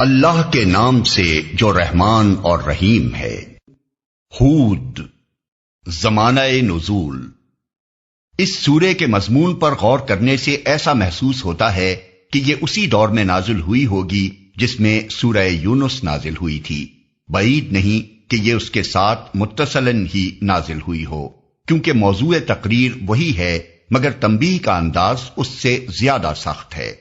اللہ کے نام سے جو رحمان اور رحیم ہے۔ ہود، زمانہ نزول۔ اس سورے کے مضمون پر غور کرنے سے ایسا محسوس ہوتا ہے کہ یہ اسی دور میں نازل ہوئی ہوگی جس میں سورہ یونس نازل ہوئی تھی۔ بعید نہیں کہ یہ اس کے ساتھ متصلاً ہی نازل ہوئی ہو، کیونکہ موضوع تقریر وہی ہے مگر تنبیہ کا انداز اس سے زیادہ سخت ہے۔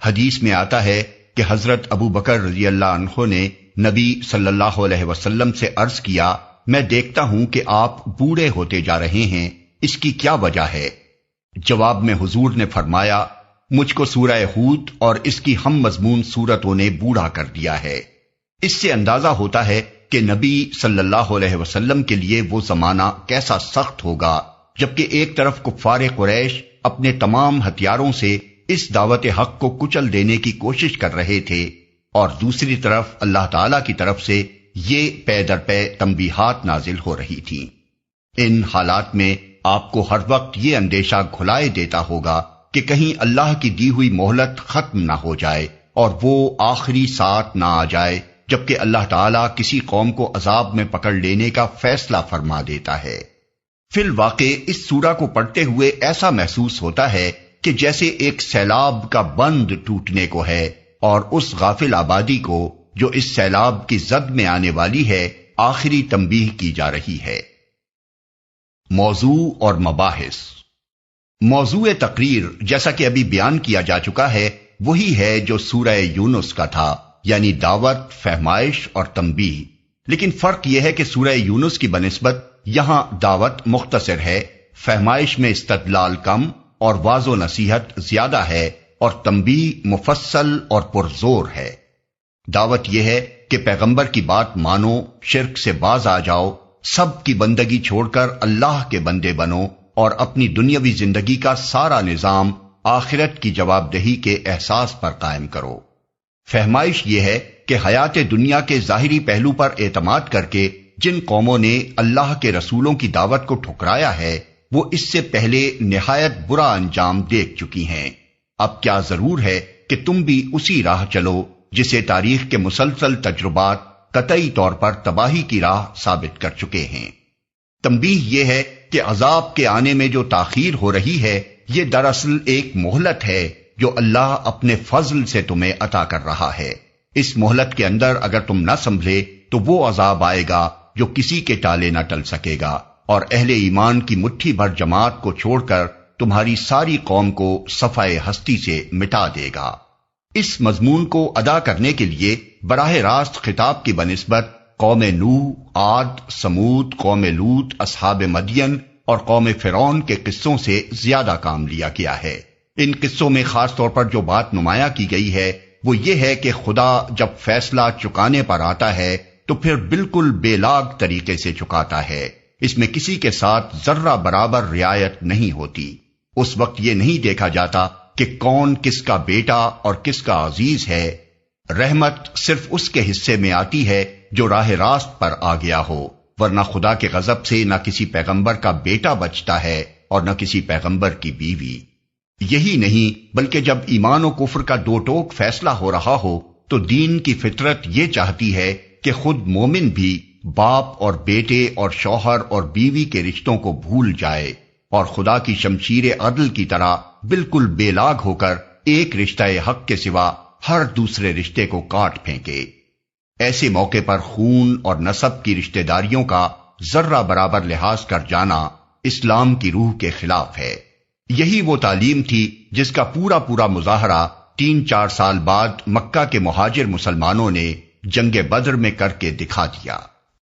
حدیث میں آتا ہے کہ حضرت ابو بکر رضی اللہ عنہ نے نبی صلی اللہ علیہ وسلم سے عرض کیا، میں دیکھتا ہوں کہ آپ بوڑھے ہوتے جا رہے ہیں، اس کی کیا وجہ ہے؟ جواب میں حضور نے فرمایا، مجھ کو سورہ ہود اور اس کی ہم مضمون سورتوں نے بوڑھا کر دیا ہے۔ اس سے اندازہ ہوتا ہے کہ نبی صلی اللہ علیہ وسلم کے لیے وہ زمانہ کیسا سخت ہوگا، جبکہ ایک طرف کفار قریش اپنے تمام ہتھیاروں سے اس دعوت حق کو کچل دینے کی کوشش کر رہے تھے، اور دوسری طرف اللہ تعالی کی طرف سے یہ پے در پے تنبیہات نازل ہو رہی تھیں۔ ان حالات میں آپ کو ہر وقت یہ اندیشہ گھلائے دیتا ہوگا کہ کہیں اللہ کی دی ہوئی مہلت ختم نہ ہو جائے اور وہ آخری ساتھ نہ آ جائے جبکہ اللہ تعالیٰ کسی قوم کو عذاب میں پکڑ لینے کا فیصلہ فرما دیتا ہے۔ فی الواقع اس سورہ کو پڑھتے ہوئے ایسا محسوس ہوتا ہے کہ جیسے ایک سیلاب کا بند ٹوٹنے کو ہے اور اس غافل آبادی کو جو اس سیلاب کی زد میں آنے والی ہے آخری تنبیہ کی جا رہی ہے۔ موضوع اور مباحث۔ موضوع تقریر جیسا کہ ابھی بیان کیا جا چکا ہے وہی ہے جو سورہ یونس کا تھا، یعنی دعوت، فہمائش اور تنبیہ، لیکن فرق یہ ہے کہ سورہ یونس کی بنسبت یہاں دعوت مختصر ہے، فہمائش میں استدلال کم اور واضح و نصیحت زیادہ ہے، اور تنبیہ مفصل اور پرزور ہے۔ دعوت یہ ہے کہ پیغمبر کی بات مانو، شرک سے باز آ جاؤ، سب کی بندگی چھوڑ کر اللہ کے بندے بنو اور اپنی دنیاوی زندگی کا سارا نظام آخرت کی جواب دہی کے احساس پر قائم کرو۔ فہمائش یہ ہے کہ حیات دنیا کے ظاہری پہلو پر اعتماد کر کے جن قوموں نے اللہ کے رسولوں کی دعوت کو ٹھکرایا ہے وہ اس سے پہلے نہایت برا انجام دیکھ چکی ہیں۔ اب کیا ضرور ہے کہ تم بھی اسی راہ چلو جسے تاریخ کے مسلسل تجربات قطعی طور پر تباہی کی راہ ثابت کر چکے ہیں۔ تنبیہ یہ ہے کہ عذاب کے آنے میں جو تاخیر ہو رہی ہے یہ دراصل ایک مہلت ہے جو اللہ اپنے فضل سے تمہیں عطا کر رہا ہے۔ اس مہلت کے اندر اگر تم نہ سنبھلے تو وہ عذاب آئے گا جو کسی کے ٹالے نہ ٹل سکے گا، اور اہل ایمان کی مٹھی بھر جماعت کو چھوڑ کر تمہاری ساری قوم کو صفحہ ہستی سے مٹا دے گا۔ اس مضمون کو ادا کرنے کے لیے براہ راست خطاب کی بنسبت قوم نوح، عاد، سمود، قوم لوط، اصحاب مدین اور قوم فرعون کے قصوں سے زیادہ کام لیا گیا ہے۔ ان قصوں میں خاص طور پر جو بات نمایاں کی گئی ہے وہ یہ ہے کہ خدا جب فیصلہ چکانے پر آتا ہے تو پھر بالکل بے لاگ طریقے سے چکاتا ہے، اس میں کسی کے ساتھ ذرہ برابر رعایت نہیں ہوتی۔ اس وقت یہ نہیں دیکھا جاتا کہ کون کس کا بیٹا اور کس کا عزیز ہے۔ رحمت صرف اس کے حصے میں آتی ہے جو راہ راست پر آ گیا ہو، ورنہ خدا کے غضب سے نہ کسی پیغمبر کا بیٹا بچتا ہے اور نہ کسی پیغمبر کی بیوی۔ یہی نہیں بلکہ جب ایمان و کفر کا دو ٹوک فیصلہ ہو رہا ہو تو دین کی فطرت یہ چاہتی ہے کہ خود مومن بھی باپ اور بیٹے اور شوہر اور بیوی کے رشتوں کو بھول جائے اور خدا کی شمشیر عدل کی طرح بالکل بے لاگ ہو کر ایک رشتہ حق کے سوا ہر دوسرے رشتے کو کاٹ پھینکے۔ ایسے موقع پر خون اور نسب کی رشتہ داریوں کا ذرہ برابر لحاظ کر جانا اسلام کی روح کے خلاف ہے۔ یہی وہ تعلیم تھی جس کا پورا مظاہرہ 3-4 سال بعد مکہ کے مہاجر مسلمانوں نے جنگ بدر میں کر کے دکھا دیا۔